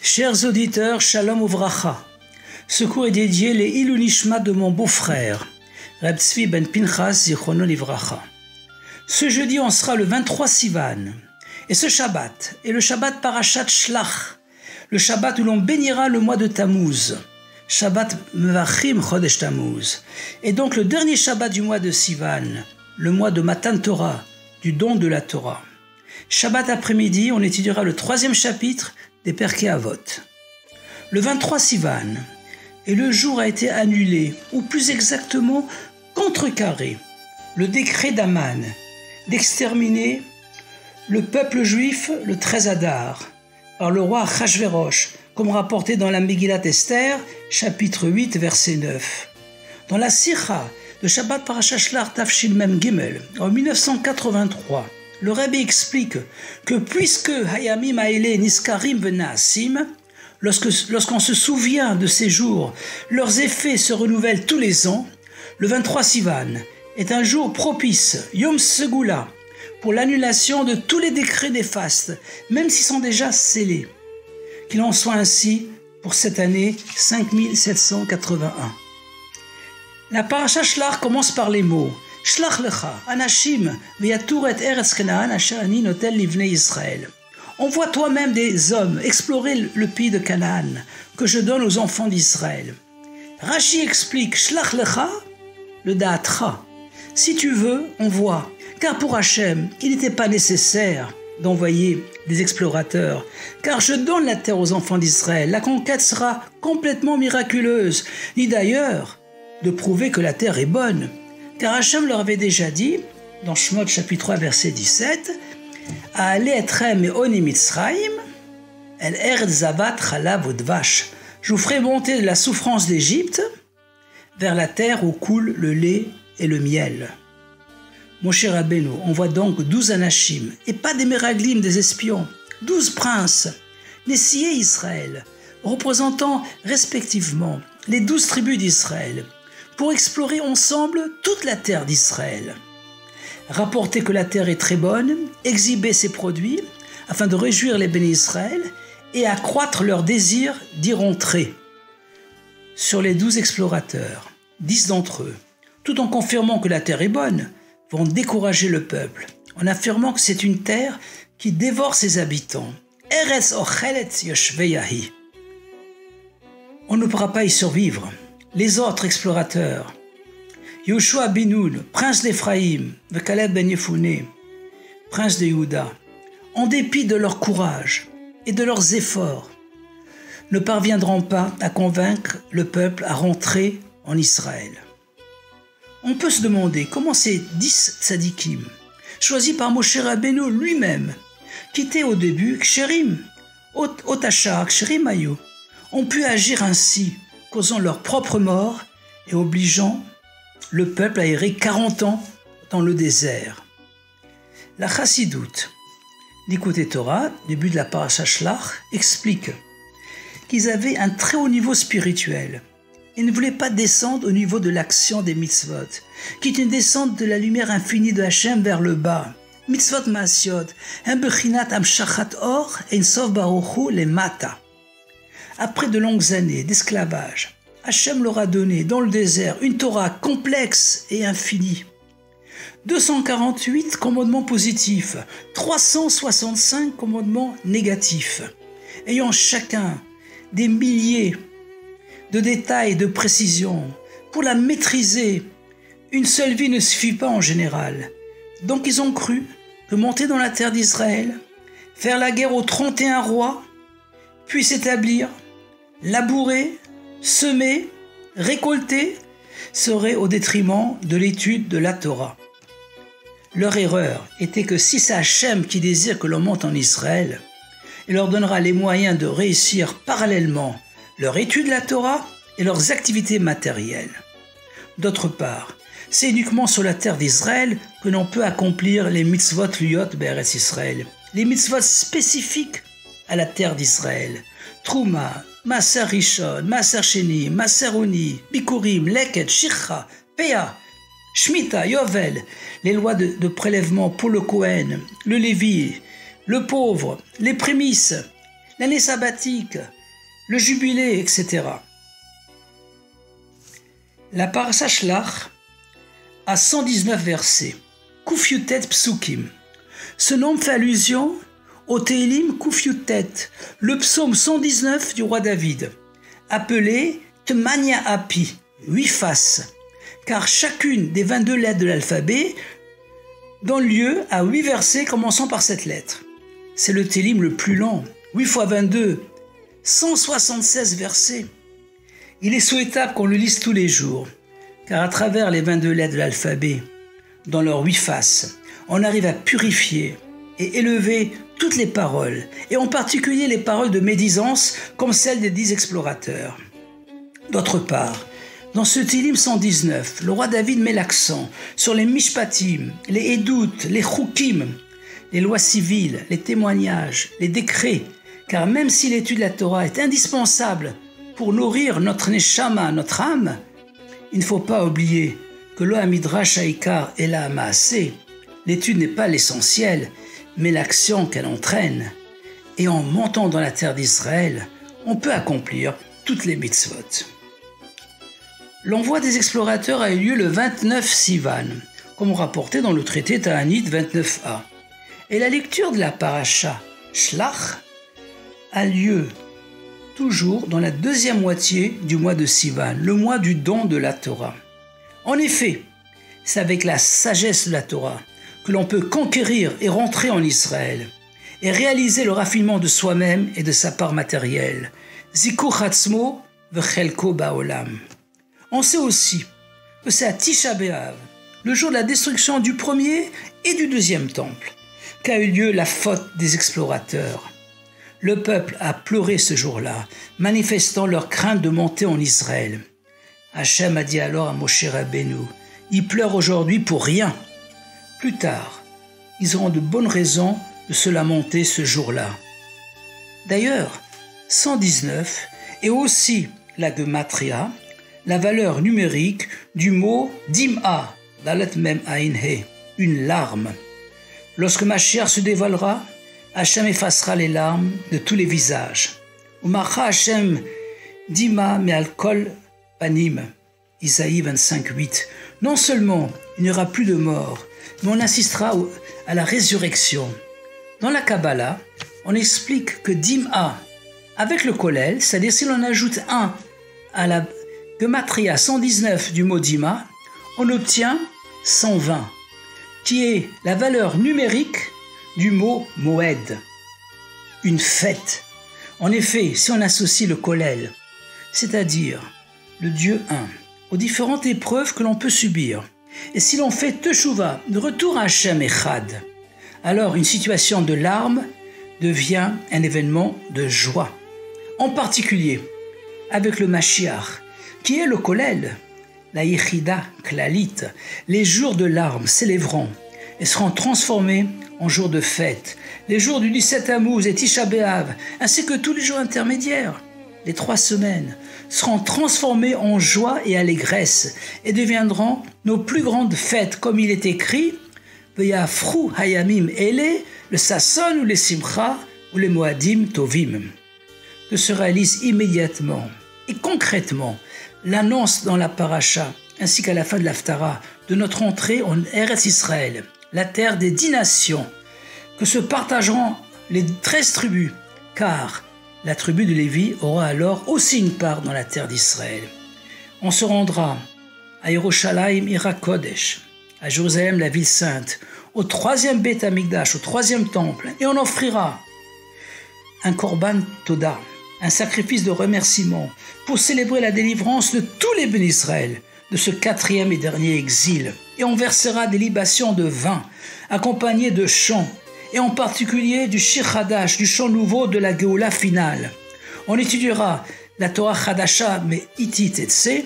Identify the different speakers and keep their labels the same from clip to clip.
Speaker 1: Chers auditeurs, Shalom Uvracha. Ce cours est dédié les Ilou Nishma de mon beau-frère, Reb Tzvi ben Pinchas Zichrono Livracha. Ce jeudi, on sera le 23 Sivan. Et ce Shabbat est le Shabbat Parashat Shlach, le Shabbat où l'on bénira le mois de Tammuz. Shabbat Mevachim Chodesh Tammuz. Et donc le dernier Shabbat du mois de Sivan, le mois de Matan Torah, du don de la Torah. Shabbat après-midi, on étudiera le 3e chapitre des Perkei Avot. Le 23 Sivan, et le jour a été annulé, ou plus exactement contrecarré, le décret d'Aman d'exterminer le peuple juif le 13 Adar par le roi Achashverosh, comme rapporté dans la Megillat Esther, chapitre 8, verset 9. Dans la Sikha de Shabbat Parashat Shlach Tafshin Mem Gimel, en 1983, le Rebbe explique que puisque Hayamim Haele Niskarim Venaasim, lorsqu'on se souvient de ces jours, leurs effets se renouvellent tous les ans, le 23 Sivan est un jour propice, Yom Segula, pour l'annulation de tous les décrets néfastes, même s'ils sont déjà scellés. Qu'il en soit ainsi pour cette année 5781. La parasha Shlach commence par les mots Shlach lecha, anashim, veyatur et eretz Kenaan asher ani notel livnei Israël. Envoie toi-même des hommes explorer le pays de Canaan que je donne aux enfants d'Israël. Rashi explique Shlach lecha, le da'atra. Si tu veux, envoie. Car pour Hachem, il n'était pas nécessaire d'envoyer des explorateurs, car je donne la terre aux enfants d'Israël. La conquête sera complètement miraculeuse, ni d'ailleurs de prouver que la terre est bonne, car Hachem leur avait déjà dit, dans Shemot chapitre 3 verset 17, A'ale etrem me'oni Mitzrayim, el eretz zavat chalav udvash. Je vous ferai monter de la souffrance d'Égypte vers la terre où coule le lait et le miel. Moshe Rabbeinu envoie donc 12 anachim, et pas des meraglim, des espions, 12 princes, Nessié Israël, représentant respectivement les 12 tribus d'Israël, pour explorer ensemble toute la terre d'Israël. Rapporter que la terre est très bonne, exhiber ses produits, afin de réjouir les bénis Israël, et accroître leur désir d'y rentrer. Sur les 12 explorateurs, 10 d'entre eux, tout en confirmant que la terre est bonne, vont décourager le peuple, en affirmant que c'est une terre qui dévore ses habitants. Eretz ochelet yoshveyahi. On ne pourra pas y survivre. Les autres explorateurs, Yoshua ben Nun, prince d'Éphraïm, de Caleb ben Yefouné, prince de Yehuda, en dépit de leur courage et de leurs efforts, ne parviendront pas à convaincre le peuple à rentrer en Israël. On peut se demander comment ces 10 tzadikim, choisis par Moshe Rabbeinu lui-même, qui étaient au début Ksherim, Otachar, Ksherim Ayu, ont pu agir ainsi, causant leur propre mort et obligeant le peuple à errer 40 ans dans le désert. La Chassidoute, l'Écoute Torah, début de la Parashat Shlach, explique qu'ils avaient un très haut niveau spirituel. Ils ne voulaient pas descendre au niveau de l'action des mitzvot, qui est une descente de la lumière infinie de Hachem vers le bas. Mitzvot ma'asiot, un bechinat amshachat or, ein sof baruchu le mata. Après de longues années d'esclavage, Hachem leur a donné dans le désert une Torah complexe et infinie. 248 commandements positifs, 365 commandements négatifs, ayant chacun des milliers de détails et de précisions. Pour la maîtriser, une seule vie ne suffit pas en général. Donc ils ont cru que monter dans la terre d'Israël, faire la guerre aux 31 rois, puis s'établir, labourer, semer, récolter, serait au détriment de l'étude de la Torah. Leur erreur était que si c'est Hachem qui désire que l'on monte en Israël, il leur donnera les moyens de réussir parallèlement leur étude de la Torah et leurs activités matérielles. D'autre part, c'est uniquement sur la terre d'Israël que l'on peut accomplir les mitzvot luyot be'eretz Israël, les mitzvot spécifiques à la terre d'Israël. Trouma, Maaser Rishon, Maaser Sheni, Maaser Oni, Bikurim, Leket, Shircha, Pea, Shemitah, Yovel, les lois de prélèvement pour le Kohen, le Lévi, le pauvre, les prémices, l'année sabbatique, le jubilé, etc. La parasha Shlach a 119 versets, Kuf Yutet Psukim. Ce nombre fait allusion au Tehillim Kuf Yutet, le psaume 119 du roi David, appelé Tmania Api, 8 faces, car chacune des 22 lettres de l'alphabet donne lieu à 8 versets commençant par cette lettre. C'est le Tehillim le plus long, 8 x 22, 176 versets. Il est souhaitable qu'on le lise tous les jours, car à travers les 22 lettres de l'alphabet, dans leurs 8 faces, on arrive à purifier et élever toutes les paroles, et en particulier les paroles de médisance comme celles des 10 explorateurs. D'autre part, dans ce Tehillim 119, le roi David met l'accent sur les mishpatim, les edout, les chukim, les lois civiles, les témoignages, les décrets, car même si l'étude de la Torah est indispensable pour nourrir notre neshama, notre âme, il ne faut pas oublier que lo hamidrash haikar ela hamaaseh, l'étude n'est pas l'essentiel, mais l'action qu'elle entraîne. Et en montant dans la terre d'Israël, on peut accomplir toutes les mitzvot. L'envoi des explorateurs a eu lieu le 29 Sivan, comme rapporté dans le traité Ta'anit 29a. Et la lecture de la parasha Shlach a lieu toujours dans la deuxième moitié du mois de Sivan, le mois du don de la Torah. En effet, c'est avec la sagesse de la Torah que l'on peut conquérir et rentrer en Israël et réaliser le raffinement de soi-même et de sa part matérielle. Zikuch atzmo v'chelko ba'olam. On sait aussi que c'est à Tisha B'Av, le jour de la destruction du premier et du deuxième temple, qu'a eu lieu la faute des explorateurs. Le peuple a pleuré ce jour-là, manifestant leur crainte de monter en Israël. Hachem a dit alors à Moshe Rabbeinu, « Ils pleurent aujourd'hui pour rien. » Plus tard, ils auront de bonnes raisons de se lamenter ce jour-là. D'ailleurs, 119 est aussi la gematria, la valeur numérique du mot dim'a, dalet mem ayin he, une larme. Lorsque Mashiach se dévoilera, Hachem effacera les larmes de tous les visages. Umacha Hachem dima me'al kol panim, Isaïe 25:8. Non seulement il n'y aura plus de mort, mais on assistera à la résurrection. Dans la Kabbalah, on explique que dim'a, avec le kollel, c'est-à-dire si l'on ajoute 1 à la gematria 119 du mot dima, on obtient 120, qui est la valeur numérique du mot moed, une fête. En effet, si on associe le kollel, c'est-à-dire le Dieu un, aux différentes épreuves que l'on peut subir, et si l'on fait teshuva, de retour à Hachem Echad, alors une situation de larmes devient un événement de joie. En particulier, avec le Mashiach, qui est le kollel, la Yechida Klalit, les jours de larmes s'élèveront et seront transformés en jours de fête, les jours du 17 Tammuz et Tisha B'Av, ainsi que tous les jours intermédiaires, les 3 semaines, seront transformés en joie et allégresse et deviendront nos plus grandes fêtes, comme il est écrit « V'yafru hayamim ele, le sasson ou le simcha ou le moadim tovim » que se réalise immédiatement et concrètement l'annonce dans la paracha ainsi qu'à la fin de l'Haftara de notre entrée en Eretz Israël, la terre des 10 nations, que se partageront les 13 tribus, car la tribu de Lévi aura alors aussi une part dans la terre d'Israël. On se rendra à Yerushalayim Ira Kodesh, à Jérusalem la ville sainte, au 3e Beth Amikdash, au 3e temple, et on offrira un korban toda, un sacrifice de remerciement pour célébrer la délivrance de tous les bénis d'Israël de ce 4e et dernier exil. Et on versera des libations de vin accompagnées de chants, et en particulier du Shir Hadash, du chant nouveau de la Géoula finale. On étudiera la Torah Hadasha mais Itit Etse,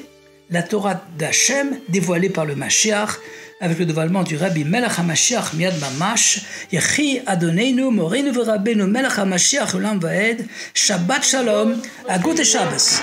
Speaker 1: la Torah d'Hachem dévoilée par le Mashiach, avec le dévoilement du Rabbi Melech HaMashiach Miad Mamash, Yechi Adoneinu Moreinu V'Rabbeinu Melech HaMashiach Olam Vaed, Shabbat Shalom, Agut Shabbos.